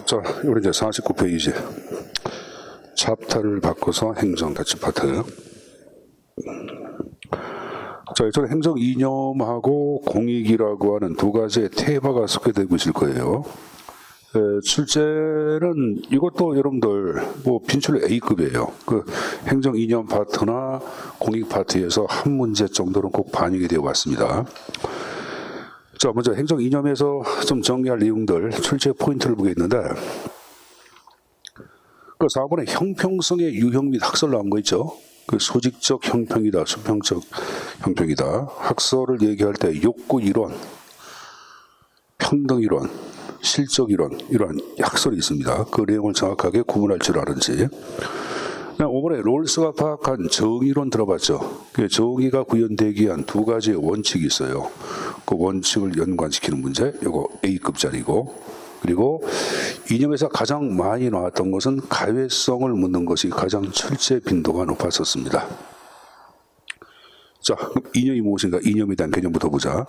자, 우리 이제 49페이지. 챕터를 바꿔서 행정 다치 파트. 자, 저는 행정 이념하고 공익이라고 하는 두 가지의 테마가 소개되고 있을 거예요. 출제는 이것도 여러분들 뭐 빈출 A급이에요. 그 행정 이념 파트나 공익 파트에서 한 문제 정도는 꼭 반영이 되어 왔습니다. 자, 먼저 행정 이념에서 좀 정리할 내용들 출제 포인트를 보겠는데, 그 4번에 형평성의 유형 및 학설 나온 거 있죠. 그 소직적 형평이다, 수평적 형평이다. 학설을 얘기할 때 욕구 이론, 평등 이론, 실적 이론, 이러한 학설이 있습니다. 그 내용을 정확하게 구분할 줄 아는지. 5번에 롤스가 파악한 정의론 들어봤죠. 정의가 구현되기 위한 두 가지의 원칙이 있어요. 그 원칙을 연관시키는 문제, 이거 A급짜리고, 그리고 이념에서 가장 많이 나왔던 것은 가외성을 묻는 것이 가장 출제 빈도가 높았었습니다. 자, 그럼 이념이 무엇인가? 이념에 대한 개념부터 보자.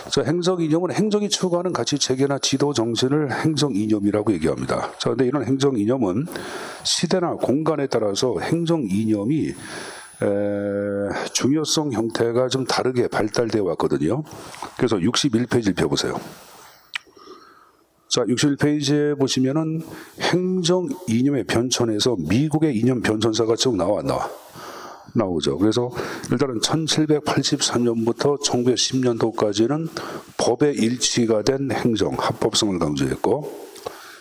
자, 행정 이념은 행정이 추구하는 가치 체계나 지도 정신을 행정 이념이라고 얘기합니다. 자, 근데 이런 행정 이념은 시대나 공간에 따라서 행정 이념이 중요성 형태가 좀 다르게 발달되어 왔거든요. 그래서 61페이지를 펴보세요. 자, 61페이지에 보시면은 행정 이념의 변천에서 미국의 이념 변천사가 쭉 나오죠. 그래서 일단은 1783년부터 1910년도까지는 법의 일치가 된 행정, 합법성을 강조했고,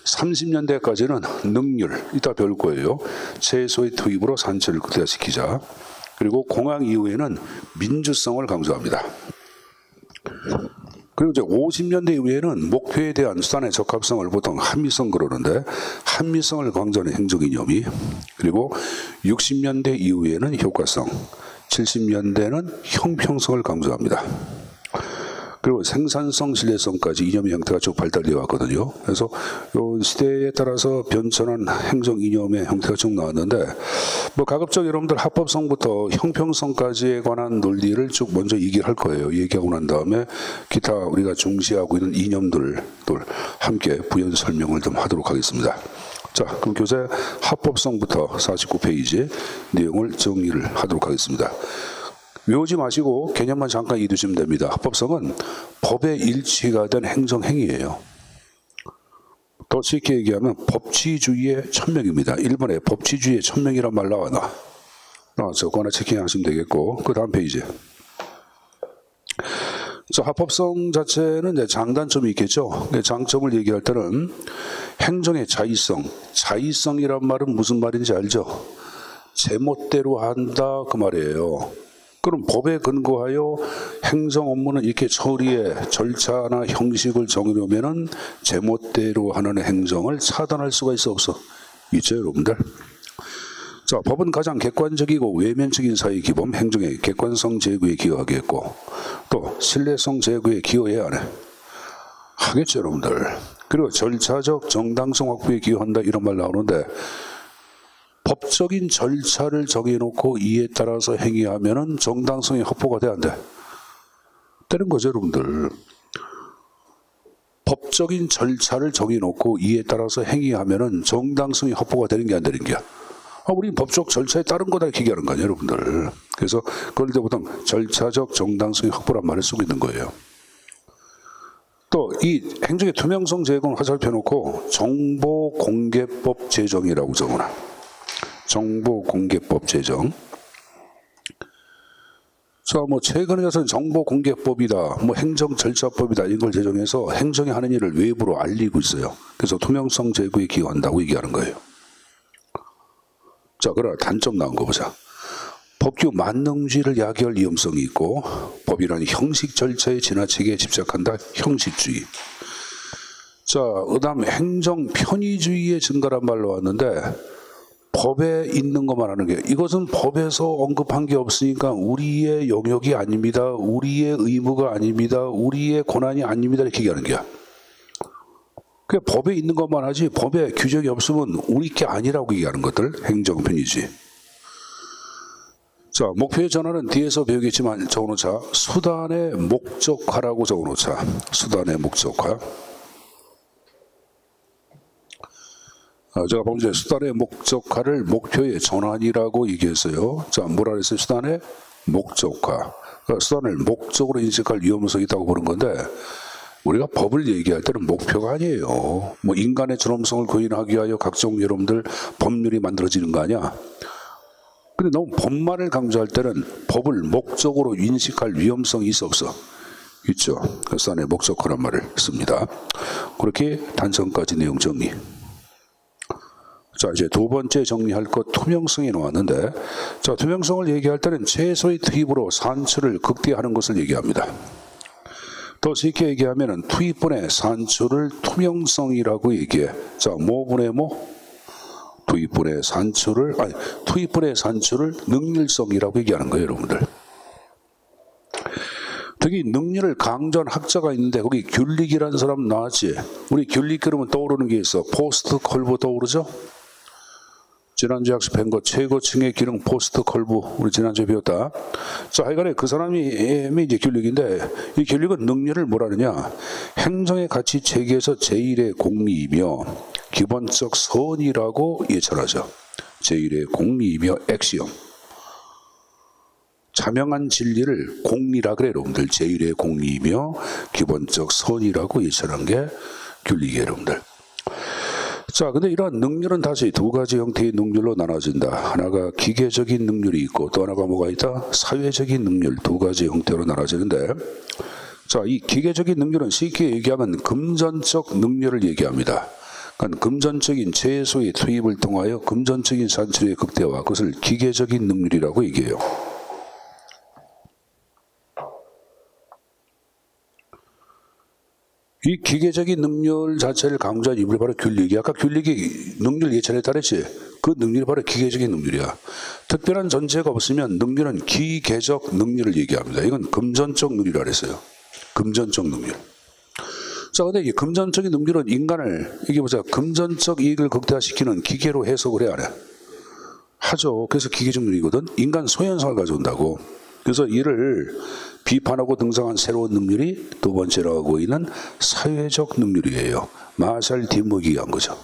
30년대까지는 능률, 이따 배울 거예요. 최소의 투입으로 산출을 극대화시키자. 그리고 공항 이후에는 민주성을 강조합니다. 그리고 이제 50년대 이후에는 목표에 대한 수단의 적합성을 보통 합리성 그러는데, 합리성을 강조하는 행정 이념이, 그리고 60년대 이후에는 효과성, 70년대는 형평성을 강조합니다. 그리고 생산성, 신뢰성까지 이념의 형태가 쭉 발달되어 왔거든요. 그래서 이 시대에 따라서 변천한 행정 이념의 형태가 쭉 나왔는데, 뭐 가급적 여러분들 합법성부터 형평성까지에 관한 논리를 쭉 먼저 얘기를 할 거예요. 얘기하고 난 다음에 기타 우리가 중시하고 있는 이념들을 함께 부연 설명을 좀 하도록 하겠습니다. 자, 그럼 교재 합법성부터 49페이지 내용을 정리를 하도록 하겠습니다. 외우지 마시고 개념만 잠깐 이해두시면 됩니다. 합법성은 법의 일치가 된 행정행위예요. 더 쉽게 얘기하면 법치주의의 천명입니다. 1번에 법치주의의 천명이란 말 나왔죠. 그거 하나 체킹하시면 되겠고, 그 다음 페이지. 자, 합법성 자체는 이제 장단점이 있겠죠. 장점을 얘기할 때는 행정의 자의성, 자의성이란 말은 무슨 말인지 알죠? 제멋대로 한다 그 말이에요. 그럼 법에 근거하여 행정 업무는 이렇게 처리의 절차나 형식을 정해놓으면은 제멋대로 하는 행정을 차단할 수가 있어 없어? 있죠, 여러분들? 자, 법은 가장 객관적이고 외면적인 사회 기본, 행정의 객관성 제고에 기여하겠고, 또 신뢰성 제고에 기여해야 하네. 하겠죠, 여러분들. 그리고 절차적 정당성 확보에 기여한다 이런 말 나오는데, 법적인 절차를 정해놓고 이에 따라서 행위하면은 정당성이 확보가 돼야 안 돼? 되는 거죠, 여러분들. 법적인 절차를 정해놓고 이에 따라서 행위하면은 정당성이 확보가 되는 게 안 되는 게. 우리는 법적 절차에 따른 거다 이렇게 얘기하는 거 아니에요, 여러분들. 그래서 그럴 때 보통 절차적 정당성이 확보란 말을 쓰고 있는 거예요. 또 이 행정의 투명성 제공을 화살펴놓고 정보공개법 제정이라고 적어놔. 정보공개법 제정. 자, 뭐 최근에 와서는 정보공개법이다, 뭐 행정절차법이다 이런 걸 제정해서 행정이 하는 일을 외부로 알리고 있어요. 그래서 투명성 제고에 기여한다고 얘기하는 거예요. 자, 그러나 단점 나온 거 보자. 법규 만능주의를 야기할 위험성이 있고, 법이라는 형식 절차에 지나치게 집착한다, 형식주의. 자, 그다음 행정 편의주의의 증가란 말로 왔는데, 법에 있는 것만 하는 게, 이것은 법에서 언급한 게 없으니까 우리의 영역이 아닙니다, 우리의 의무가 아닙니다, 우리의 권한이 아닙니다 이렇게 얘기하는 게야. 그 법에 있는 것만 하지 법에 규정이 없으면 우리 게 아니라고 얘기하는 것들, 행정 편의주의. 자, 목표의 전환은 뒤에서 배우겠지만 적어놓자. 수단의 목적화라고 적어놓자. 수단의 목적화. 제가 방금 전에 수단의 목적화를 목표의 전환이라고 얘기했어요. 자, 뭐라 그랬어요? 수단의 목적화. 그러니까 수단을 목적으로 인식할 위험성이 있다고 보는 건데, 우리가 법을 얘기할 때는 목표가 아니에요. 뭐 인간의 존엄성을 구현하기 위하여 각종 여러분들 법률이 만들어지는 거 아니야? 근데 너무 법만을 강조할 때는 법을 목적으로 인식할 위험성이 있어 없어? 있죠. 그래서 안에 목적화란 말을 씁니다. 그렇게 단성까지 내용 정리. 자, 이제 두 번째 정리할 것 투명성이 나왔는데, 자, 투명성을 얘기할 때는 최소의 투입으로 산출을 극대화하는 것을 얘기합니다. 더 쉽게 얘기하면 투입분의 산출을 투명성이라고 얘기해. 자, 뭐분의 뭐? 투입분의 산출을 능률성이라고 얘기하는 거예요, 여러분들. 특히 능률을 강조한 학자가 있는데 거기 귤릭이라는 사람 나왔지. 우리 귤릭 그러면 떠오르는 게 있어. 포스트 컬브 떠오르죠? 지난주에 학습한 거 최고층의 기능 포스트 컬브 우리 지난주에 배웠다. 자, 하여간에 그 사람이 이제 귤릭인데 이 귤릭은 능률을 뭐라느냐? 행정의 가치 체계에서 제1의 공리이며 기본적 선이라고 예찬하죠. 제1의 공리이며 액시엄. 자명한 진리를 공리라 그래 여러분들. 제1의 공리이며 기본적 선이라고 예찬한 게 귤릭이에요 여러분들. 자, 근데 이러한 능률은 다시 두 가지 형태의 능률로 나눠진다. 하나가 기계적인 능률이 있고 또 하나가 뭐가 있다? 사회적인 능률. 두 가지 형태로 나눠지는데, 자, 이 기계적인 능률은 쉽게 얘기하면 금전적 능률을 얘기합니다. 그러니까 금전적인 최소의 투입을 통하여 금전적인 산출의 극대화, 그것을 기계적인 능률이라고 얘기해요. 이 기계적인 능률 자체를 강조한 인물이 바로 귤릭이. 아까 귤릭이 능률 예찬했다 그랬지? 그 능률이 바로 기계적인 능률이야. 특별한 전제가 없으면 능률은 기계적 능률을 얘기합니다. 이건 금전적 능률이라 그랬어요. 금전적 능률. 자, 근데 이 금전적인 능률은 인간을, 이게 보자, 금전적 이익을 극대화시키는 기계로 해석을 해야 해. 하죠. 그래서 기계적 능률이거든. 인간 소현상을 가져온다고. 그래서 이를 비판하고 등장한 새로운 능률이 두 번째로 하고 있는 사회적 능률이에요. 마샬 디목이 한 거죠.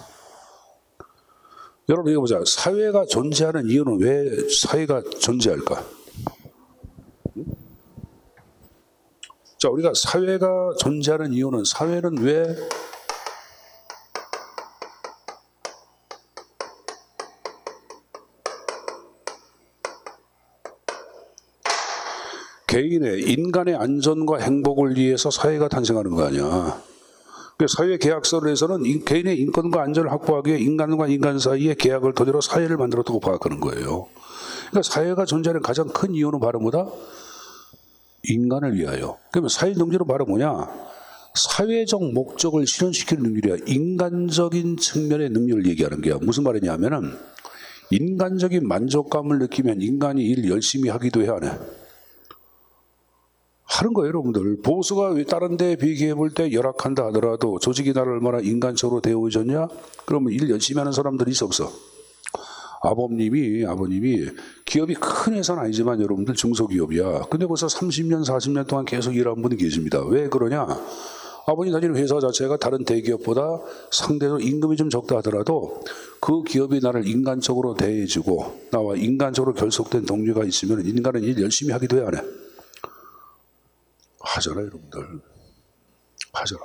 여러분 이거 보자. 사회가 존재하는 이유는 왜 사회가 존재할까? 자, 우리가 사회가 존재하는 이유는, 사회는 왜 개인의 인간의 안전과 행복을 위해서 사회가 탄생하는 거 아니야. 사회 계약서에서는 개인의 인권과 안전을 확보하기 위해 인간과 인간 사이의 계약을 토대로 사회를 만들었다고 파악하는 거예요. 그러니까 사회가 존재하는 가장 큰 이유는 바로 뭐다? 인간을 위하여. 그러면 사회 능률은 바로 뭐냐? 사회적 목적을 실현시키는 능률이야. 인간적인 측면의 능률을 얘기하는 게야. 무슨 말이냐면은 인간적인 만족감을 느끼면 인간이 일 열심히 하기도 해야 하네. 하는 거예요, 여러분들. 보수가 다른 데에 비교해 볼 때 열악한다 하더라도 조직이 나를 얼마나 인간적으로 대우해줬냐? 그러면 일 열심히 하는 사람들이 있어 없어? 아버님이 기업이 큰 회사는 아니지만 여러분들 중소기업이야. 근데 벌써 30년, 40년 동안 계속 일하는 분이 계십니다. 왜 그러냐? 아버님 다니는 회사 자체가 다른 대기업보다 상대적으로 임금이 좀 적다 하더라도 그 기업이 나를 인간적으로 대해주고 나와 인간적으로 결속된 동료가 있으면 인간은 일 열심히 하기도 해야 하네. 하잖아요, 여러분들. 하잖아.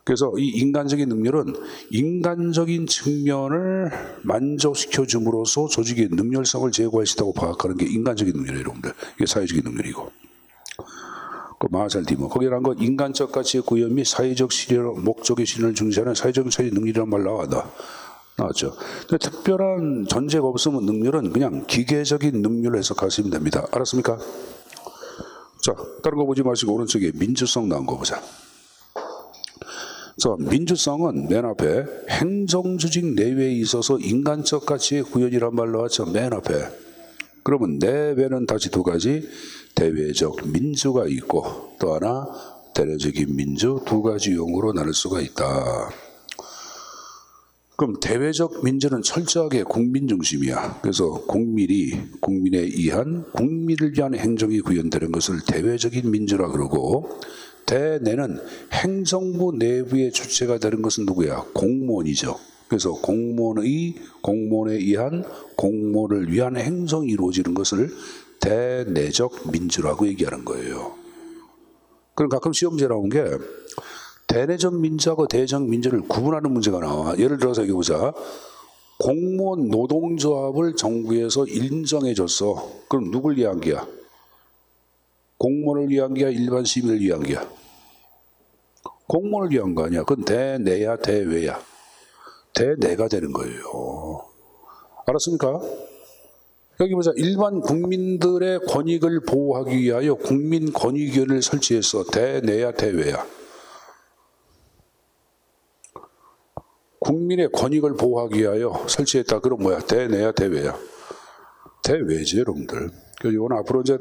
그래서 이 인간적인 능률은 인간적인 측면을 만족시켜 줌으로써 조직의 능률성을 제고할 수 있다고 파악하는 게 인간적인 능률이에요, 여러분들. 이게 사회적인 능률이고. 그 마샬 디모. 거기란 건 인간적 가치의 구현 및 사회적 실현, 목적의 실현을 중시하는 사회적 차이 능률이란 말 나왔죠. 근데 특별한 전제가 없으면 능률은 그냥 기계적인 능률로 해석하시면 됩니다. 알았습니까? 자, 다른 거 보지 마시고 오른쪽에 민주성 나온 거 보자. 자, 민주성은 맨 앞에 행정조직 내외에 있어서 인간적 가치의 구현이란 말 나왔죠. 맨 앞에. 그러면 내외는 다시 두 가지. 대외적 민주가 있고 또 하나 대내적인 민주, 두 가지 용어로 나눌 수가 있다. 그럼 대외적 민주는 철저하게 국민 중심이야. 그래서 국민에 의한 국민을 위한 행정이 구현되는 것을 대외적인 민주라 그러고, 대내는 행정부 내부의 주체가 되는 것은 누구야? 공무원이죠. 그래서 공무원에 의한 공무원을 위한 행정이 이루어지는 것을 대내적 민주라고 얘기하는 거예요. 그럼 가끔 시험지에 나온 게 대내적 민주하고 대내적 민주를 구분하는 문제가 나와. 예를 들어서 여기 보자. 공무원 노동조합을 정부에서 인정해 줬어. 그럼 누굴 위한 게야? 공무원을 위한 게야? 일반 시민을 위한 게야? 공무원을 위한 거 아니야. 그건 대내야 대외야? 대내가 되는 거예요. 알았습니까? 여기 보자. 일반 국민들의 권익을 보호하기 위하여 국민권익위원회를 설치해서 대내야 대외야? 국민의 권익을 보호하기 위하여 설치했다. 그럼 뭐야? 대내야 대외야? 대외지 여러분들. 이건 앞으로 이제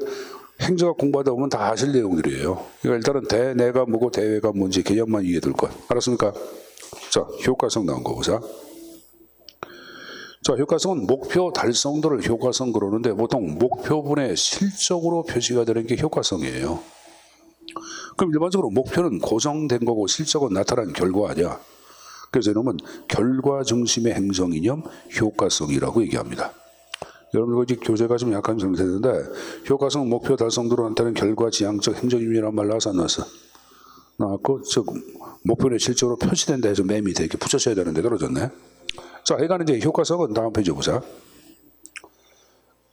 행정학 공부하다 보면 다 아실 내용들이에요. 그러니까 일단은 대내가 뭐고 대외가 뭔지 개념만 이해될 것. 알았습니까? 자, 효과성 나온 거 보자. 자, 효과성은 목표 달성도를 효과성 그러는데 보통 목표분의 실적으로 표시가 되는 게 효과성이에요. 그럼 일반적으로 목표는 고정된 거고 실적은 나타난 결과 아니야. 그래서 이놈은 결과 중심의 행정 이념 효과성이라고 얘기합니다. 여러분들 이제 교재가 좀 약간 잘못됐는데 효과성 목표 달성도로 나타나는 결과 지향적 행정 이념이란 말 나와서 안 나왔어? 나왔고 저 목표의 실적으로 표시된다 해서 맨 밑에 이렇게 붙여줘야 되는데 떨어졌네. 자, 하여간 이제 효과성은 다음 페이지 보자.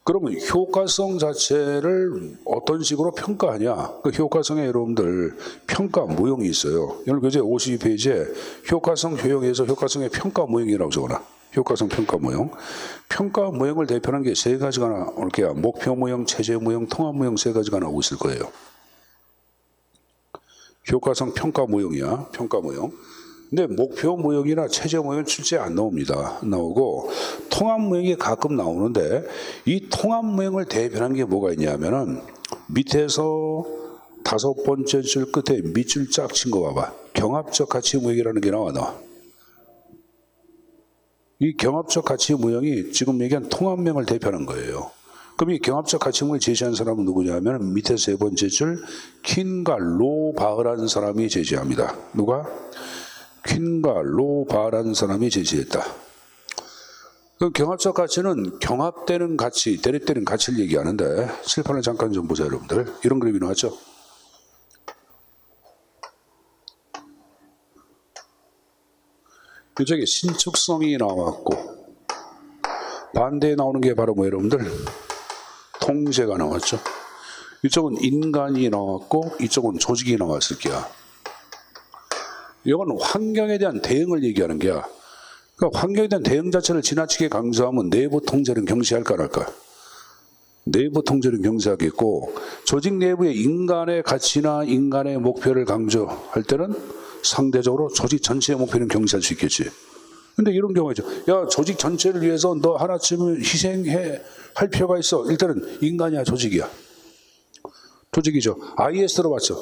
그러면 효과성 자체를 어떤 식으로 평가하냐? 그 효과성에 여러분들 평가 모형이 있어요. 여러분 교재 52페이지에 효과성 효용에서 효과성의 평가 모형이라고 적어놔. 효과성 평가 모형. 평가 모형을 대표하는 게 세 가지가 나올 게야. 목표 모형, 체제 모형, 통합 모형 세 가지가 나오고 있을 거예요. 효과성 평가 모형이야. 평가 모형. 근데 목표 모형이나 체제 모형은 실제 안 나옵니다. 안 나오고 통합 모형이 가끔 나오는데 이 통합 모형을 대변하는 게 뭐가 있냐면은 밑에서 5번째 줄 끝에 밑줄 쫙 친 거 봐봐. 경합적 가치 모형이라는 게 나와. 이 경합적 가치 모형이 지금 얘기한 통합 모형을 대표하는 거예요. 그럼 이 경합적 가치 모형을 제시한 사람은 누구냐면 밑에 3번째 줄 퀸과 로바흐라는 사람이 제시합니다. 누가? 퀸과 로바라는 사람이 제시했다. 그 경합적 가치는 경합되는 가치, 대립되는 가치를 얘기하는데 칠판을 잠깐 좀 보자 여러분들. 이런 그림이 나왔죠. 이쪽에 신축성이 나왔고 반대에 나오는 게 바로 뭐 여러분들? 통제가 나왔죠. 이쪽은 인간이 나왔고 이쪽은 조직이 나왔을 게야. 이건 환경에 대한 대응을 얘기하는 게야. 그러니까 환경에 대한 대응 자체를 지나치게 강조하면 내부 통제는 경시할까 안 할까? 내부 통제는 경시하겠고 조직 내부의 인간의 가치나 인간의 목표를 강조할 때는 상대적으로 조직 전체의 목표는 경시할 수 있겠지. 근데 이런 경우가 있죠. 야, 조직 전체를 위해서 너 하나쯤은 희생해 할 필요가 있어. 일단은 인간이야 조직이야? 조직이죠. IS 들어봤죠?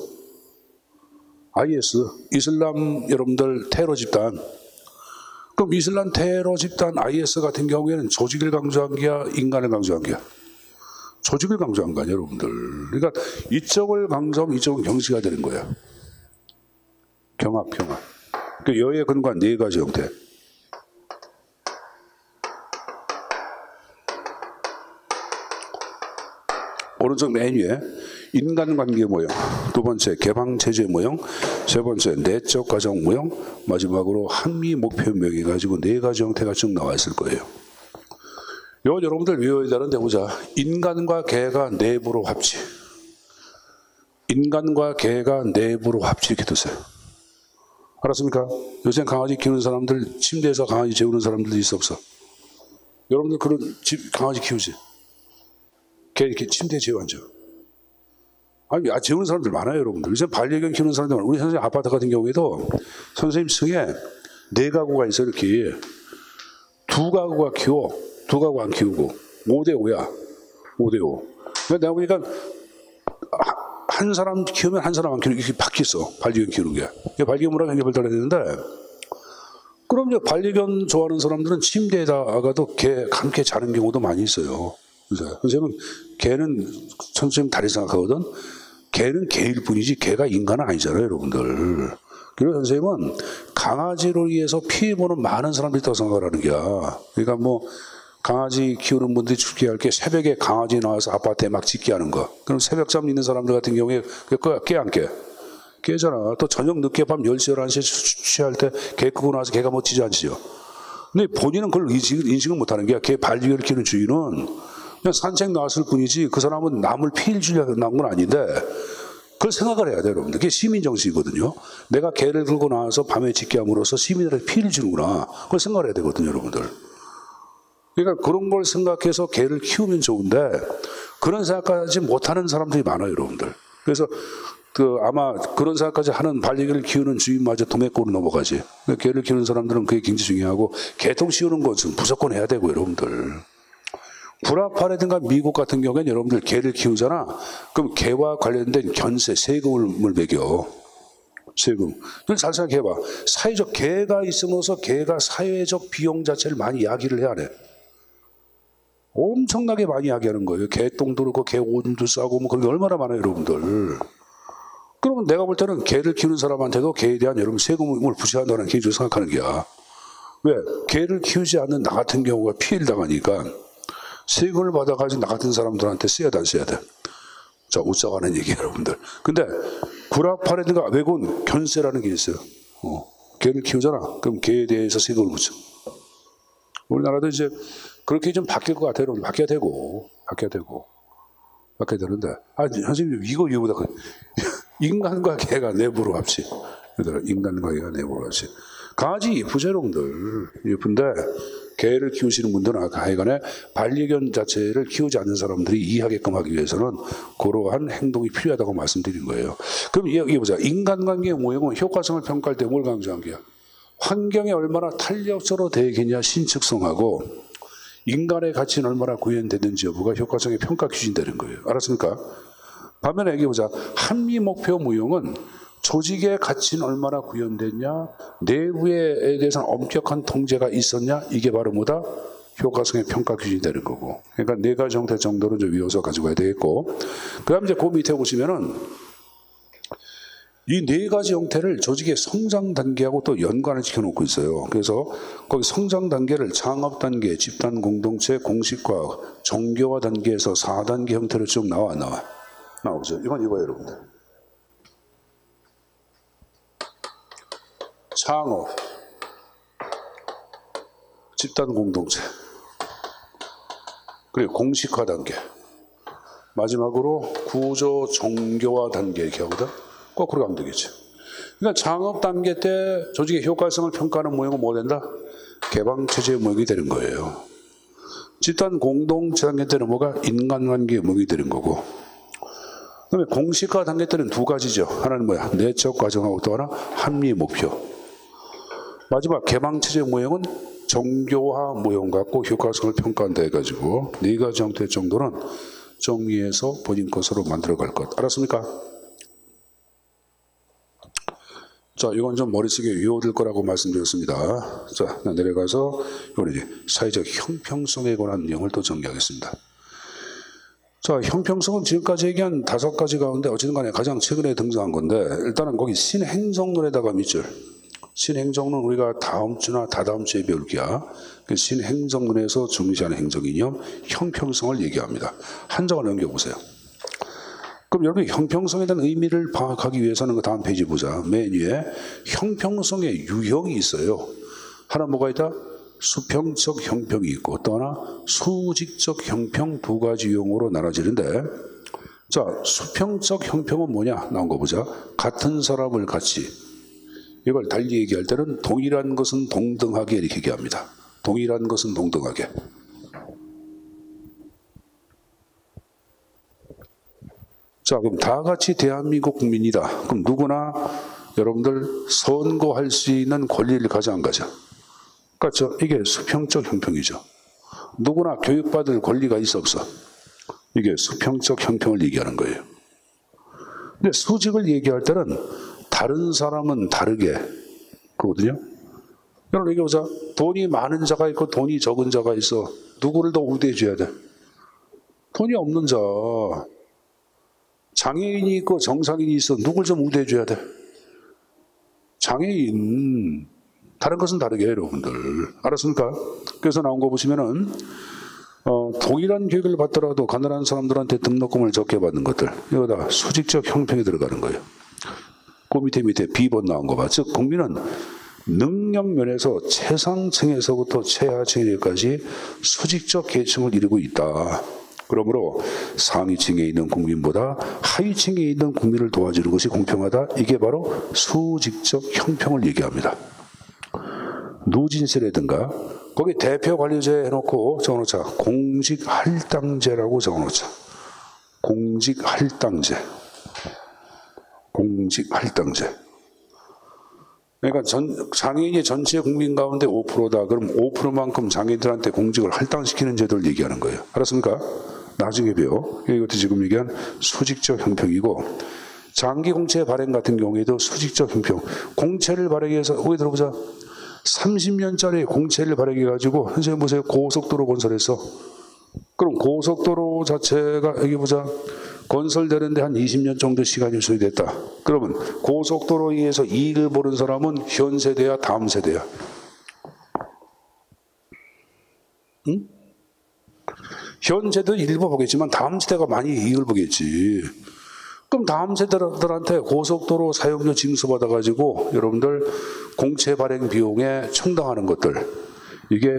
IS, 이슬람 여러분들 테러 집단. 그럼 이슬람 테러 집단 IS 같은 경우에는 조직을 강조한 게야, 인간을 강조한 게야? 조직을 강조한 거 아니에요, 여러분들. 그러니까 이쪽을 강조하면 이쪽은 경시가 되는 거야. 경합. 그 여의 근간 4가지 형태. 오른쪽 맨 위에 인간관계 모형, 2번째 개방체제 모형, 3번째 내적 과정 모형, 마지막으로 한미 목표 모형이 가지고 4가지 형태가 쭉 나와 있을 거예요. 이건 여러분들 외워야 되는데 보자. 인간과 개가 내부로 합치. 인간과 개가 내부로 합치 이렇게 두세요. 알았습니까? 요새 강아지 키우는 사람들 침대에서 강아지 재우는 사람들도 있어 없어? 여러분들 그런 집 강아지 키우지? 개 이렇게 침대에 재워 앉아. 아니, 재우는 사람들 많아요, 여러분들. 요새 반려견 키우는 사람들 많아요. 우리 선생님 아파트 같은 경우에도 선생님 층에 4가구가 있어, 이렇게. 2가구가 키워. 2가구 안 키우고. 5대5야. 5대5. 내가 보니까 한 사람 키우면 한 사람 안 키우고 이렇게 바뀌었어. 반려견 키우는 게. 반려견이랑 연결을 따라야 되는데. 그럼 이제 반려견 좋아하는 사람들은 침대에다가도 개 함께 자는 경우도 많이 있어요. 선생님은 개는 선생님 다리 생각하거든. 개는 개일 뿐이지 개가 인간은 아니잖아요, 여러분들. 그리고 선생님은 강아지로 인해서 피해보는 많은 사람들이 있다고 생각을 하는 거야. 그러니까 뭐 강아지 키우는 분들이 주의할 게 새벽에 강아지 나와서 아파트에 막 짖게 하는 거. 그럼 새벽잠 있는 사람들 같은 경우에 깨 안 깨? 깨잖아. 또 저녁 늦게 밤 10시, 11시에 취할 때 개 끄고 나와서 개가 뭐 짖어 안 짖어? 근데 본인은 그걸 인식을 못하는 게 걔 반려견을 키우는 주인은 그냥 산책 나왔을 뿐이지 그 사람은 남을 피해를 주려고 나온 건 아닌데 그걸 생각을 해야 돼요, 여러분들. 그게 시민정신이거든요. 내가 개를 들고 나와서 밤에 짖게 함으로써 시민들에게 피해를 주는구나. 그걸 생각을 해야 되거든요, 여러분들. 그러니까 그런 걸 생각해서 개를 키우면 좋은데 그런 생각까지 못하는 사람들이 많아요, 여러분들. 그래서 아마 그런 생각까지 하는 반려견을 키우는 주인마저 동해골로 넘어가지. 그러니까 개를 키우는 사람들은 그게 굉장히 중요하고 개통 씌우는 것은 무조건 해야 되고, 여러분들. 불합화라든가 미국 같은 경우에는 여러분들 개를 키우잖아. 그럼 개와 관련된 견세, 세금을 매겨. 세금. 잘 생각해봐. 사회적 개가 있으면서 개가 사회적 비용 자체를 많이 이야기를 해야 돼. 엄청나게 많이 이야기하는 거예요. 개똥도 그렇고 개 오줌도 싸고 뭐 그런 게 얼마나 많아요, 여러분들. 그러면 내가 볼 때는 개를 키우는 사람한테도 개에 대한 여러분 세금을 부과한다는 개인적으로 생각하는 게야. 왜? 개를 키우지 않는 나 같은 경우가 피해를 당하니까 세금을 받아가지고 나 같은 사람들한테 써야 돼, 안 써야 돼? 자, 웃자가는 얘기예요, 여러분들. 근데 구라파라든가 외국은 견세라는 게 있어요. 개를 키우잖아. 그럼 개에 대해서 세금을 붙여. 우리나라도 이제 그렇게 좀 바뀔 것 같아요, 여러분. 바뀌어야 되는데. 선생님, 이거보다 인간과 개가 내부로 합시. 인간과 개가 내부로 합시. 강아지 이쁘죠, 여러분들. 예쁜데, 개를 키우시는 분들은 하여간에 반려견 자체를 키우지 않는 사람들이 이해하게끔 하기 위해서는 그러한 행동이 필요하다고 말씀드린 거예요. 그럼 여기 보자. 인간관계의 모형은 효과성을 평가할 때 뭘 강조한 게야? 환경에 얼마나 탄력적으로 되겠냐, 신축성하고 인간의 가치는 얼마나 구현되는지 여부가 효과성의 평가 기준이 되는 거예요. 알았습니까? 반면에 여기 보자. 합리 목표 모형은 조직의 가치는 얼마나 구현됐냐, 내부에 대해서는 엄격한 통제가 있었냐, 이게 바로 뭐다? 효과성의 평가 기준이 되는 거고. 그러니까 네 가지 형태 정도는 좀 외워서 가지고 가야 되겠고. 그 다음 이제 그 밑에 보시면은 이 네 가지 형태를 조직의 성장 단계하고 또 연관을 시켜놓고 있어요. 그래서 거기 성장 단계를 창업 단계, 집단 공동체, 공식화, 정교화 단계에서 4단계 형태로 쭉 나오죠. 이건 이거예요, 여러분들. 창업, 집단 공동체, 그리고 공식화 단계, 마지막으로 구조 정교화 단계 이렇게 하거든. 거꾸로 가면 되겠죠. 그러니까 창업 단계 때 조직의 효과성을 평가하는 모형은 뭐 된다? 개방체제의 모형이 되는 거예요. 집단 공동체 단계 때는 뭐가? 인간관계의 모형이 되는 거고. 그다음에 공식화 단계 때는 두 가지죠. 하나는 뭐야? 내적 과정하고 또 하나 합리 목표. 마지막 개방체제 모형은 정교화 모형 갖고 효과성을 평가한다 해가지고 네 가지 형태 정도는 정리해서 본인 것으로 만들어갈 것. 알았습니까? 자, 이건 좀 머릿속에 외워둘 거라고 말씀드렸습니다. 자, 내려가서 이건 이제 사회적 형평성에 관한 내용을 또 정리하겠습니다. 자, 형평성은 지금까지 얘기한 5가지 가운데 어쨌든 간에 가장 최근에 등장한 건데 일단은 거기 신행정론에다가 밑줄. 신행정론 우리가 다음 주나 다다음 주에 배울 게야. 그 신행정론에서 중시하는 행정이념, 형평성을 얘기합니다. 한 장을 넘겨보세요. 그럼 여러분이 형평성에 대한 의미를 파악하기 위해서는 그 다음 페이지 보자. 맨 위에 형평성의 유형이 있어요. 하나 뭐가 있다? 수평적 형평이 있고 또 하나 수직적 형평 두 가지 유형으로 나눠지는데 자, 수평적 형평은 뭐냐? 나온 거 보자. 같은 사람을 같이 이걸 달리 얘기할 때는 동일한 것은 동등하게 이렇게 얘기합니다. 동일한 것은 동등하게. 자, 그럼 다 같이 대한민국 국민이다. 그럼 누구나 여러분들 선거할 수 있는 권리를 가져 안 가져? 그렇죠? 이게 수평적 형평이죠. 누구나 교육받을 권리가 있어 없어? 이게 수평적 형평을 얘기하는 거예요. 근데 수직을 얘기할 때는 다른 사람은 다르게 그거거든요. 여러분 얘기해보자. 돈이 많은 자가 있고 돈이 적은 자가 있어. 누구를 더 우대해 줘야 돼? 돈이 없는 자. 장애인이 있고 정상인이 있어. 누굴 좀 우대해 줘야 돼? 장애인, 다른 것은 다르게 여러분들. 알았습니까? 그래서 나온 거 보시면은 동일한 교육을 받더라도 가난한 사람들한테 등록금을 적게 받는 것들, 이거 다 수직적 형평에 들어가는 거예요. 그 밑에 B번 나온 거 봐. 즉 국민은 능력 면에서 최상층에서부터 최하층에까지 수직적 계층을 이루고 있다. 그러므로 상위층에 있는 국민보다 하위층에 있는 국민을 도와주는 것이 공평하다. 이게 바로 수직적 형평을 얘기합니다. 누진세라든가 거기 대표 관리제 해놓고 적어놓자. 공직할당제라고 적어놓자. 공직할당제. 그러니까 장애인이 전체 국민 가운데 5%다. 그럼 5%만큼 장애인들한테 공직을 할당시키는 제도를 얘기하는 거예요. 알았습니까? 나중에 배워. 이것도 지금 얘기한 수직적 형평이고, 장기 공채 발행 같은 경우에도 수직적 형평. 공채를 발행해서, 여기 들어보자. 30년짜리 공채를 발행해가지고, 선생님 보세요. 고속도로 건설했어. 그럼 고속도로 자체가, 여기 보자. 건설되는데 한 20년 정도 시간이 소요됐다. 그러면 고속도로에 의해서 이익을 보는 사람은 현 세대야, 다음 세대야? 응? 현 세대도 일부 보겠지만 다음 세대가 많이 이익을 보겠지. 그럼 다음 세대들한테 고속도로 사용료 징수받아가지고 여러분들 공채 발행 비용에 충당하는 것들, 이게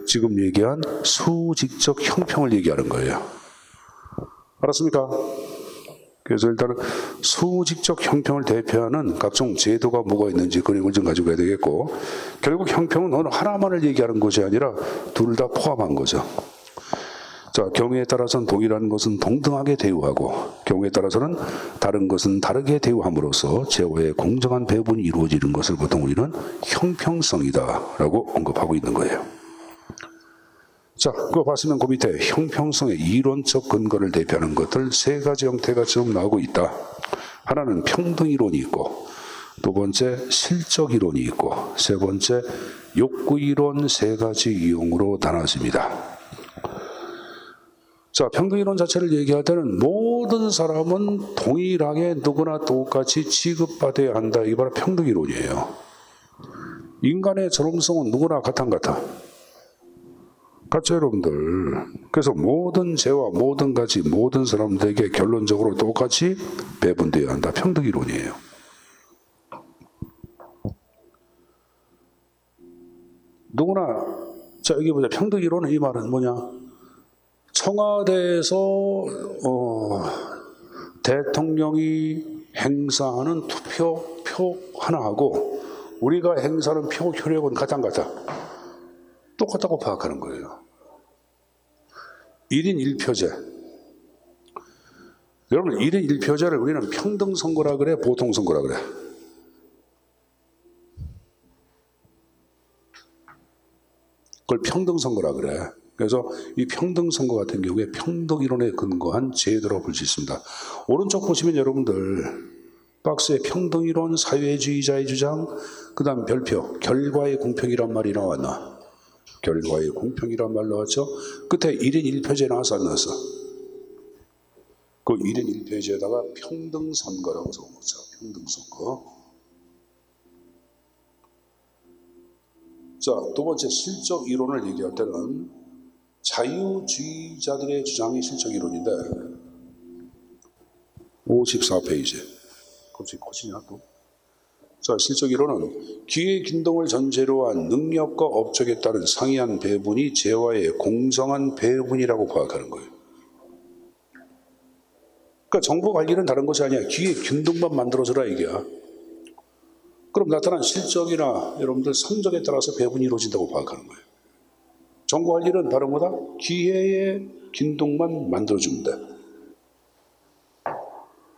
지금 얘기한 수직적 형평을 얘기하는 거예요. 알았습니까? 그래서 일단은 수직적 형평을 대표하는 각종 제도가 뭐가 있는지 그림을 좀 가지고 가야 되겠고, 결국 형평은 어느 하나만을 얘기하는 것이 아니라 둘 다 포함한 거죠. 자, 경우에 따라서는 동일한 것은 동등하게 대우하고 경우에 따라서는 다른 것은 다르게 대우함으로써 재화의 공정한 배분이 이루어지는 것을 보통 우리는 형평성이다라고 언급하고 있는 거예요. 자, 그거 봤으면 그 밑에 형평성의 이론적 근거를 대표하는 것들 세 가지 형태가 지금 나오고 있다. 하나는 평등이론이 있고, 두 번째 실적이론이 있고, 세 번째 욕구이론, 세 가지 이용으로 나눠집니다. 자, 평등이론 자체를 얘기할 때는 모든 사람은 동일하게 누구나 똑같이 취급받아야 한다. 이게 바로 평등이론이에요. 인간의 존엄성은 누구나 같아. 같죠, 여러분들? 그래서 모든 죄와 모든 가치, 모든 사람들에게 결론적으로 똑같이 배분되어야 한다. 평등이론이에요. 누구나, 자, 여기 보자. 평등이론은 이 말은 뭐냐? 청와대에서 대통령이 행사하는 투표표 하나하고 우리가 행사하는 표 효력은 같아. 똑같다고 파악하는 거예요. 1인 1표제. 여러분, 1인 1표제를 우리는 평등선거라 그래, 보통선거라 그래? 그걸 평등선거라 그래. 그래서 이 평등선거 같은 경우에 평등이론에 근거한 제도라고 볼 수 있습니다. 오른쪽 보시면 여러분들 박스에 평등이론, 사회주의자의 주장, 그 다음 별표, 결과의 공평이란 말이 나왔나? 결과의 공평이란 말 나왔죠? 끝에 1인 1표제 나와서 안 나왔어? 그 1인 1표제에다가 평등선거라고 적어놓자. 평등선거. 자, 두 번째 실적 이론을 얘기할 때는 자유주의자들의 주장이 실적 이론인데 54페이지. 갑자기 커지냐 또? 자, 실적 이론은 기회균등을 전제로 한 능력과 업적에 따른 상이한 배분이 재화의 공정한 배분이라고 파악하는 거예요. 그러니까 정부 관리는 다른 것이 아니야. 기회균등만 만들어줘라 이게야. 그럼 나타난 실적이나 여러분들 성적에 따라서 배분이 이루어진다고 파악하는 거예요. 정부 관리는 다른 거다? 기회의 균등만 만들어주면 돼.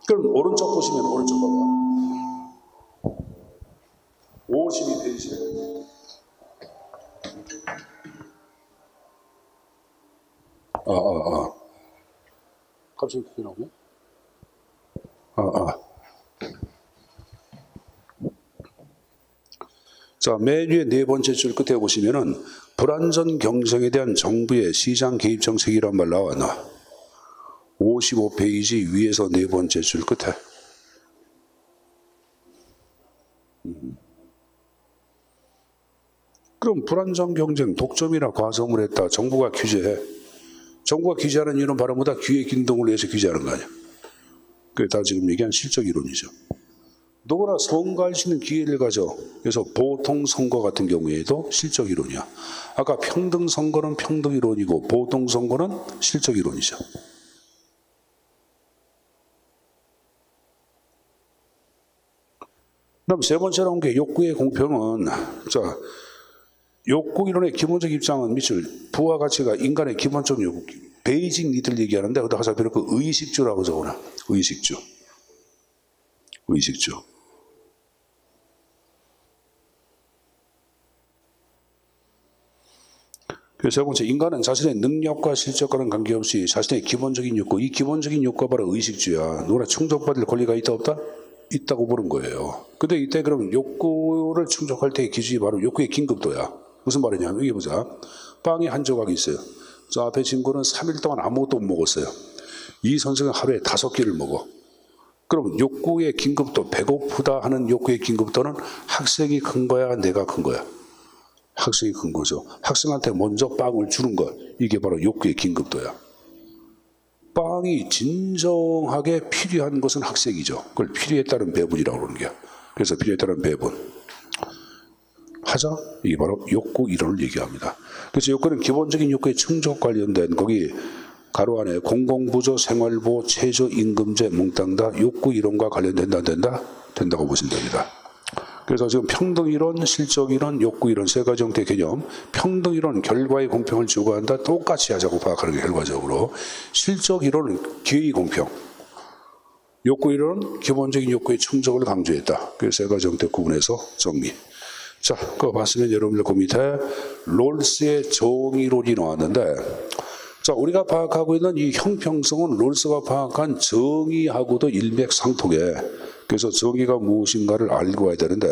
그럼 오른쪽 보시면 오른쪽 봐봐. 52페이지. 갑자기 그게 나오네? 자, 맨 위에 네 번째 줄 끝에 보시면은 불안전 경쟁에 대한 정부의 시장 개입 정책이란 말 나왔나? 55페이지 위에서 네 번째 줄 끝에. 그럼 불안정 경쟁, 독점이나 과소음을 했다. 정부가 규제해. 정부가 규제하는 이유는 바로 뭐다? 기회 균등을 위해서 규제하는 거 아니야. 그게 다 지금 얘기한 실적 이론이죠. 누구나 선거할 수 있는 기회를 가져. 그래서 보통 선거 같은 경우에도 실적 이론이야. 아까 평등 선거는 평등 이론이고 보통 선거는 실적 이론이죠. 그럼 세 번째로 나온 게 욕구의 공평은, 자, 욕구 이론의 기본적 입장은 미칠 부와 가치가 인간의 기본적 욕구, 베이직 니드를 얘기하는데 여기다가 자비로 그 의식주라고 적어놔. 의식주. 의식주. 그래서 세 번째, 인간은 자신의 능력과 실적과는 관계없이 자신의 기본적인 욕구, 이 기본적인 욕구가 바로 의식주야. 누구나 충족받을 권리가 있다 없다? 있다고 보는 거예요. 근데 이때 그럼 욕구를 충족할 때의 기준이 바로 욕구의 긴급도야. 무슨 말이냐? 여기 보자. 빵이 한 조각이 있어요. 저 앞에 친구는 3일 동안 아무것도 못 먹었어요. 이 선생은 하루에 5끼를 먹어. 그럼 욕구의 긴급도, 배고프다 하는 욕구의 긴급도는 학생이 큰 거야, 내가 큰 거야? 학생이 큰 거죠. 학생한테 먼저 빵을 주는 것, 이게 바로 욕구의 긴급도야. 빵이 진정하게 필요한 것은 학생이죠. 그걸 필요에 따른 배분이라고 그러는 거야. 그래서 필요에 따른 배분. 하자, 이게 바로 욕구 이론을 얘기합니다. 그래서 욕구는 기본적인 욕구의 충족 관련된 거기 가로 안에 공공부조, 생활보호, 최저임금제 몽땅 다 욕구 이론과 관련된다 안 된다? 된다고 보시면 됩니다. 그래서 지금 평등 이론, 실적 이론, 욕구 이론 세 가지 형태의 개념. 평등 이론은 결과의 공평을 추구한다. 똑같이 하자고 파악하는 게 결과적으로. 실적 이론은 기회의 공평. 욕구 이론은 기본적인 욕구의 충족을 강조했다. 그래서 세 가지 형태 구분해서 정리. 자, 그거 봤으면 여러분들 그 밑에 롤스의 정의론이 나왔는데, 자, 우리가 파악하고 있는 이 형평성은 롤스가 파악한 정의하고도 일맥상통해. 그래서 정의가 무엇인가를 알고 와야 되는데,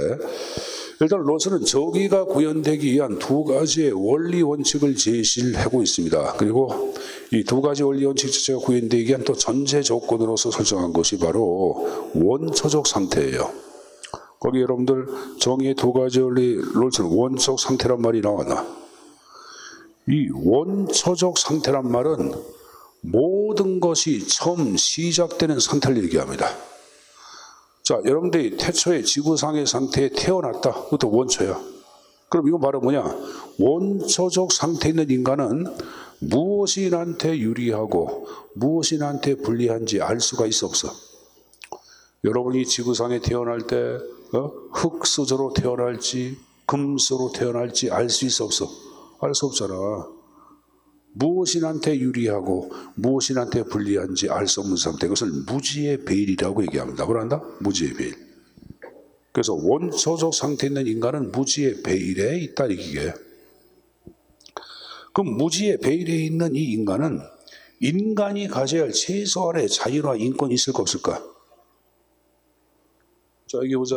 일단 롤스는 정의가 구현되기 위한 두 가지의 원리 원칙을 제시를 하고 있습니다. 그리고 이 두 가지 원리 원칙 자체가 구현되기 위한 또 전제 조건으로서 설정한 것이 바로 원초적 상태예요. 거기 여러분들 정의의 두 가지 원리 롤스는 원초적 상태란 말이 나왔나? 이 원초적 상태란 말은 모든 것이 처음 시작되는 상태를 얘기합니다. 자, 여러분들이 태초에 지구상의 상태에 태어났다. 그것도 원초야. 그럼 이건 바로 뭐냐? 원초적 상태에 있는 인간은 무엇이 나한테 유리하고 무엇이 나한테 불리한지 알 수가 있어 없어? 여러분이 지구상에 태어날 때 흙수저로 태어날지 금수로 태어날지 알 수 있어 없어? 알 수 없잖아. 무엇이 나한테 유리하고 무엇이 나한테 불리한지 알 수 없는 상태, 그것을 무지의 베일이라고 얘기합니다. 뭐란다? 무지의 베일. 그래서 원초적 상태에 있는 인간은 무지의 베일에 있다 이게. 그럼 무지의 베일에 있는 이 인간은 인간이 가져야 할 최소한의 자유와 인권이 있을까 없을까? 자, 여기 보자.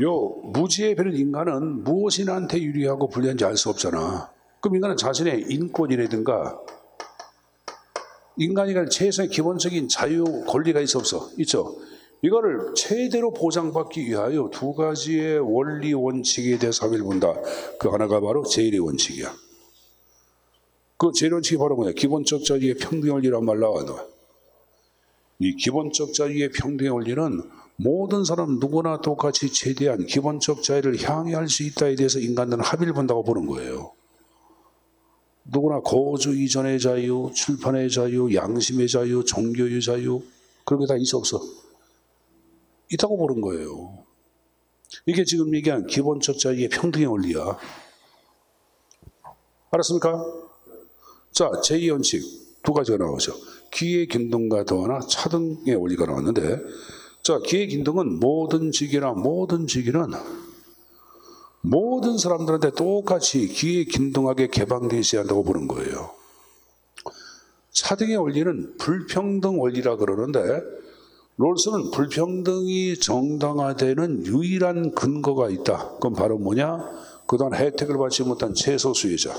요 무지의 베일 인간은 무엇이 나한테 유리하고 불리한지 알 수 없잖아. 그럼 인간은 자신의 인권이라든가 인간이 갈 최소의 기본적인 자유 권리가 있어 없어? 있죠. 이거를 최대로 보장받기 위하여 두 가지의 원리 원칙에 대해서 합의를 본다. 그 하나가 바로 제1의 원칙이야. 그 제1의 원칙이 바로 뭐냐? 기본적 자유의 평등의 원리란 말 나와. 이 기본적 자유의 평등의 원리는 모든 사람 누구나 똑같이 최대한 기본적 자유를 향유할 수 있다에 대해서 인간들은 합의를 본다고 보는 거예요. 누구나 거주 이전의 자유, 출판의 자유, 양심의 자유, 종교의 자유, 그런 게 다 있어 없어? 있다고 보는 거예요. 이게 지금 얘기한 기본적 자유의 평등의 원리야. 알았습니까? 자, 제2의 원칙 두 가지가 나오죠. 기회 균등과 더하나 차등의 원리가 나왔는데, 자, 기회 균등은 모든 직위는 모든 사람들한테 똑같이 기회 균등하게 개방되어 있어야 한다고 보는 거예요. 차등의 원리는 불평등 원리라 그러는데, 롤스는 불평등이 정당화되는 유일한 근거가 있다. 그건 바로 뭐냐? 그동안 혜택을 받지 못한 최소수혜자.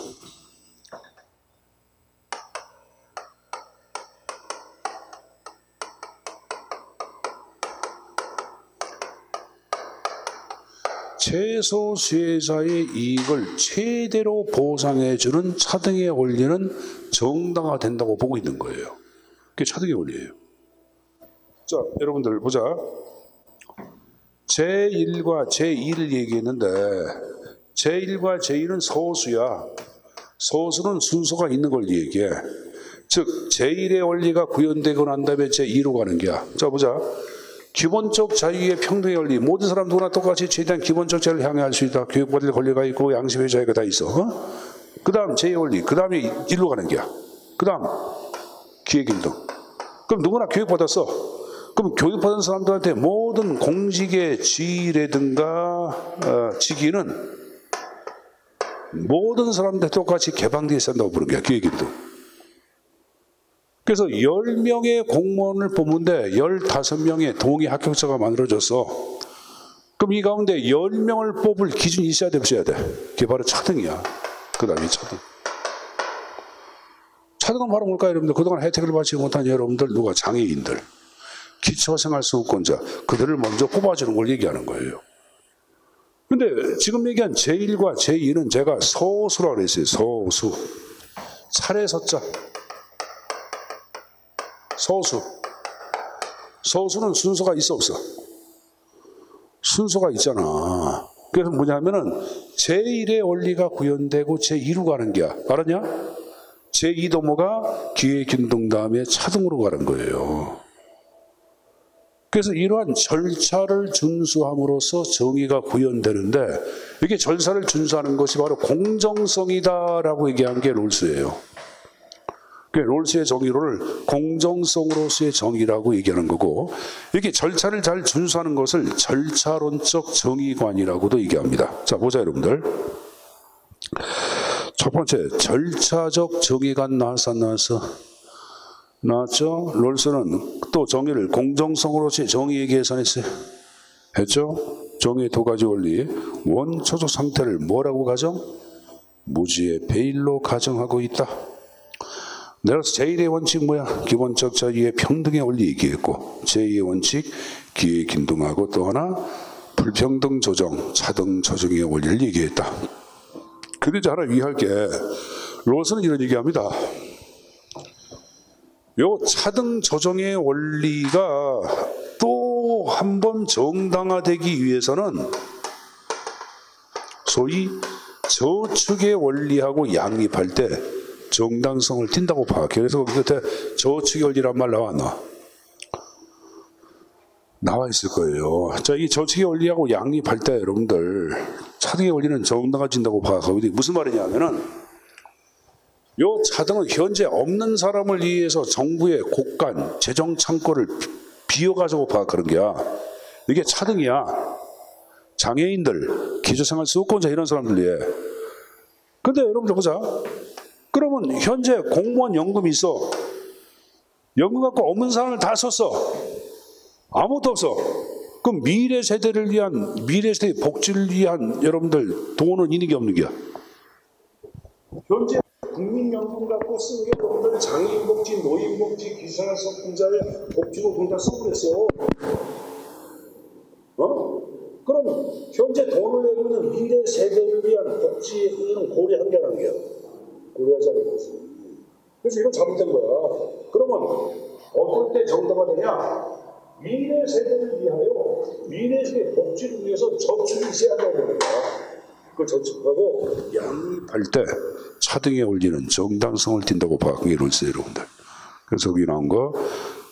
최소 수혜자의 이익을 최대로 보상해주는 차등의 원리는 정당화된다고 보고 있는 거예요. 그게 차등의 원리예요. 자, 여러분들 보자. 제1과 제2를 얘기했는데 제1과 제2는 소수야. 소수는 순서가 있는 걸 얘기해. 즉 제1의 원리가 구현되고 난 다음에 제2로 가는 거야. 자 보자. 기본적 자유의 평등의 원리. 모든 사람 누구나 똑같이 최대한 기본적 자유를 향해 할 수 있다. 교육받을 권리가 있고 양심의 자유가 다 있어. 그 다음 제2의 원리. 그 다음에 1로 가는 거야. 그 다음 기회균등. 그럼 누구나 교육받았어. 그럼 교육받은 사람들한테 모든 공직의 지위라든가 직위는 모든 사람들 똑같이 개방되어 있다고 부르는 거야. 기회균등. 그래서 10명의 공무원을 뽑는데 15명의 동의 합격자가 만들어졌어. 그럼 이 가운데 10명을 뽑을 기준이 있어야 돼, 없어야 돼? 그게 바로 차등이야. 그 다음에 차등. 차등은 바로 뭘까요, 여러분들? 그동안 혜택을 받지 못한 여러분들, 누가 장애인들, 기초생활수급권자, 그들을 먼저 뽑아주는 걸 얘기하는 거예요. 근데 지금 얘기한 제1과 제2는 제가 소수라고 그랬어요. 소수. 차례 서자. 소수. 소수는 순서가 있어 없어? 순서가 있잖아. 그래서 뭐냐면은 제1의 원리가 구현되고 제2로 가는 게야. 알았냐? 제2도 뭐가 기회균등 다음에 차등으로 가는 거예요. 그래서 이러한 절차를 준수함으로써 정의가 구현되는데 이게 절차를 준수하는 것이 바로 공정성이다라고 얘기한 게 롤스예요. 롤스의 정의를 공정성으로서의 정의라고 얘기하는 거고 이게 절차를 잘 준수하는 것을 절차론적 정의관이라고도 얘기합니다. 자 보자 여러분들. 첫 번째 절차적 정의관 나왔어? 나왔죠? 롤스는 또 정의를 공정성으로서의 정의에 계산했어요. 했죠? 정의의 두 가지 원리. 원초적 상태를 뭐라고 가정? 무지의 배일로 가정하고 있다. 내가 제1의 원칙 뭐야? 기본적 자유의 평등의 원리 얘기했고 제2의 원칙 기회균등하고 또 하나 불평등 조정, 차등 조정의 원리를 얘기했다. 근데 이제 하나 위할 게 롤스는 이런 얘기합니다. 요 차등 조정의 원리가 또 한 번 정당화되기 위해서는 소위 저축의 원리하고 양립할 때 정당성을 띈다고 봐. 그래서 그 끝에 저축의 원리란 말 나와 있을 거예요. 자, 이 저축의 원리하고 양립할 때 여러분들 차등의 원리는 정당화진다고 봐. 무슨 말이냐면은 요 차등은 현재 없는 사람을 위해서 정부의 곳간 재정 창고를 비워가지고 봐. 그런 게야. 이게 차등이야. 장애인들, 기초생활수급권자 이런 사람들 위해. 근데 여러분들 보자. 그러면 현재 공무원 연금이 있어. 연금 갖고 없는 사람을 다 썼어. 아무것도 없어. 그럼 미래 세대를 위한, 미래 세대의 복지를 위한 여러분들 돈은 있는 게 없는 게야. 현재 국민연금 갖고 쓴 게 여러분들 장애인복지, 노인복지, 기초생활수급자의 복지로 돈 다 쓰고 그랬어. 그럼 현재 돈을 내고 있는 미래 세대를 위한 복지는 고려한 게 아니야. 고려하지 않은 것이. 그래서 이건 잘못된 거야. 그러면 어떨 때 정당화되냐? 미래 세대를 위하여 미래 세대 복지를 위해서 저축이 있어야 한다고 보는 거야. 그걸 저축하고 양립할 때 차등의 원리는 정당성을 띈다고 봐. 그게 롤스예요, 여러분들. 그래서 여기 나온 거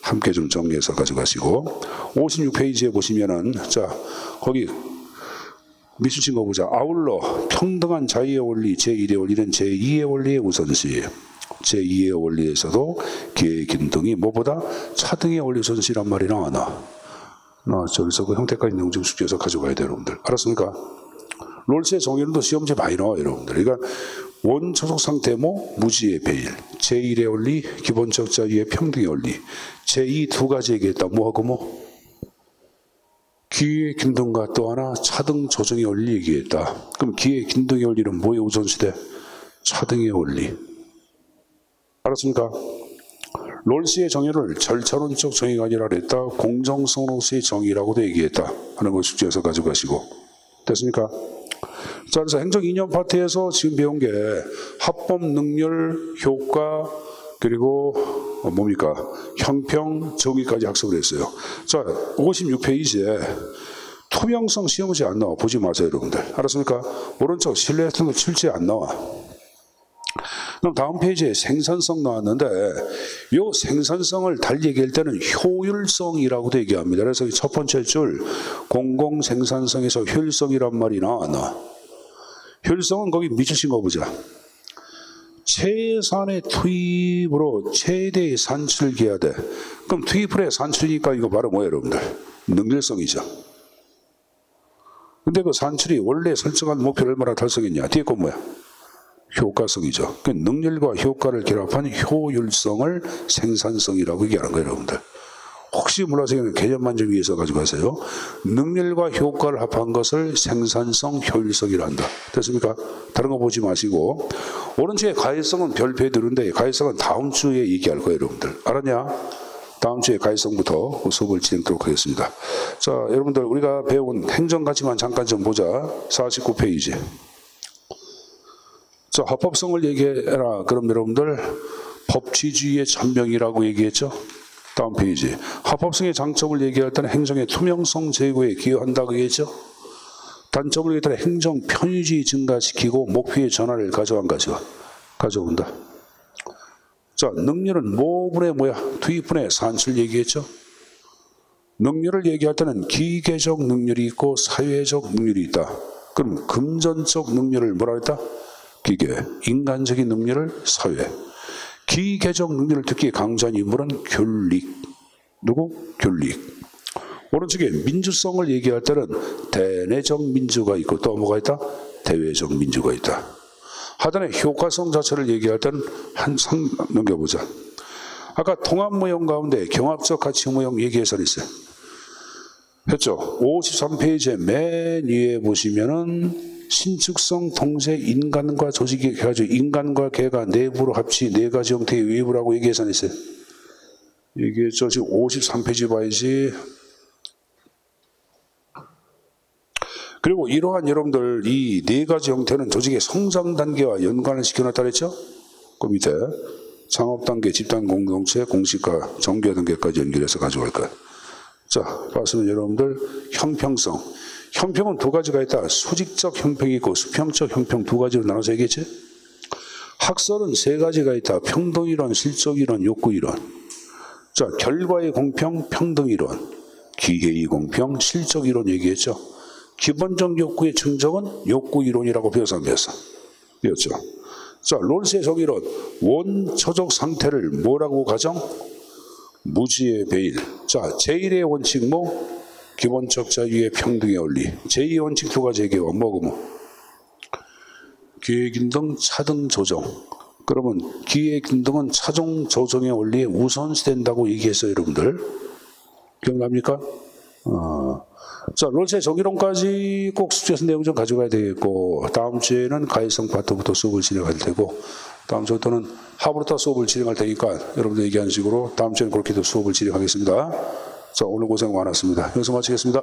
함께 좀 정리해서 가져가시고 56페이지에 보시면은 자 거기 밑줄 거 보자. 아울러 평등한 자유의 원리 제1의 원리는 제2의 원리의 우선시. 제2의 원리에서도 기회균등이 뭐보다 차등의 원리 우선시란 말이 나왔나? 저기서 그 형태까지 내용 좀 숙지해서 가져가야 돼요, 여러분들. 알았습니까? 롤스의 정의론도 시험지에 많이 나와요, 여러분들. 그러니까 원초속 상태 무지의 배일, 제1의 원리, 기본적 자유의 평등의 원리, 제2 두 가지 얘기했다. 뭐하고 기회균등과 또 하나 차등 조정의 원리 얘기했다. 그럼 기회균등의 원리는 뭐의 우선시대? 차등의 원리. 알았습니까? 롤스의 정의를 절차론적 정의가 아니라 그랬다. 공정성으로서의 정의라고도 얘기했다 하는 걸 숙지해서 가져가시고 됐습니까? 자, 그래서 행정 이념 파트에서 지금 배운 게 합법, 능률, 효과, 그리고 뭡니까? 형평, 정의까지 학습을 했어요. 자, 56페이지에 투명성 시험 문제 안 나와. 보지 마세요, 여러분들. 알았습니까? 오른쪽 신뢰성 출제 안 나와. 그럼 다음 페이지에 생산성 나왔는데 이 생산성을 달리 얘기할 때는 효율성이라고도 얘기합니다. 그래서 첫 번째 줄 공공생산성에서 효율성이란 말이 나와. 효율성은 거기 미치신 거 보자. 최선의 투입으로 최대의 산출을 기해야 돼. 그럼 투입을 해 산출이니까 이거 바로 뭐예요, 여러분들? 능률성이죠. 근데 그 산출이 원래 설정한 목표를 얼마나 달성했냐? 뒤에 건 뭐야? 효과성이죠. 그 능률과 효과를 결합한 효율성을 생산성이라고 얘기하는 거예요, 여러분들. 혹시 몰라서 개념만 좀 위해서 가지고 가세요. 능률과 효과를 합한 것을 생산성, 효율성이라 한다. 됐습니까? 다른 거 보지 마시고 오른쪽에 가해성은 별표에 두는데 가해성은 다음 주에 얘기할 거예요, 여러분들. 알았냐? 다음 주에 가해성부터 수업을 진행하도록 하겠습니다. 자, 여러분들 우리가 배운 행정가치만 잠깐 좀 보자. 49페이지. 자, 합법성을 얘기해라. 그럼 여러분들 법치주의의 전명이라고 얘기했죠. 다음 페이지. 합법성의 장점을 얘기할 때는 행정의 투명성 제고에 기여한다고 얘기했죠. 단점을 얘기할 때는 행정 편의주의 증가시키고 목표의 전환을 가져온다. 자, 능률은 모분의 투입분의 산출 얘기했죠. 능률을 얘기할 때는 기계적 능률이 있고 사회적 능률이 있다. 그럼 금전적 능률을 뭐라 했다? 기계, 인간적인 능률을 사회. 기계적 능률을 특히 강조한 인물은 귤릭. 누구? 귤릭. 오른쪽에 민주성을 얘기할 때는 대내적 민주가 있고 또 뭐가 있다? 대외적 민주가 있다. 하단에 효과성 자체를 얘기할 때는 한 상 넘겨보자. 아까 통합무형 가운데 경합적 가치무형 얘기해서 있어요. 했죠? 53페이지에 맨 위에 보시면은 신축성, 통제, 인간과 조직이 해가지고 인간과 개가 내부로 합치 네 가지 형태의 외부라고 얘기해서 있어요. 이게 지금 53페이지 봐야지. 그리고 이러한 여러분들 이 네 가지 형태는 조직의 성장 단계와 연관을 시켜놨다 그랬죠? 그 밑에 창업 단계, 집단 공동체, 공식화, 정규화 단계까지 연결해서 가져갈 거예요. 자, 봤으면 여러분들 형평성. 형평은 두 가지가 있다. 수직적 형평이 있고 수평적 형평 두 가지로 나눠서 얘기했지? 학설은 세 가지가 있다. 평등이론, 실적이론, 욕구이론. 자, 결과의 공평, 평등이론. 기회의 공평, 실적이론 얘기했죠? 기본적 욕구의 증정은 욕구이론이라고 배워서 안 배웠어? 배웠죠? 자, 롤스의 정의론. 원초적 상태를 뭐라고 가정? 무지의 배일. 자, 제1의 원칙 뭐? 기본적 자유의 평등의 원리. 제2의 원칙 두 가지 얘기와 뭐고 기회균등, 차등, 조정. 그러면 기회균등은 차등, 조정의 원리에 우선시된다고 얘기했어요, 여러분들. 기억납니까? 자, 롤스의 정의론까지 꼭 숙제에서 내용 좀 가져가야 되겠고 다음 주에는 가해성 파트부터 수업을 진행할 테고 다음 주부터는 하부부터 수업을 진행할 테니까 여러분들 얘기하는 식으로 다음 주에는 그렇게도 수업을 진행하겠습니다. 자, 오늘 고생 많았습니다. 여기서 마치겠습니다.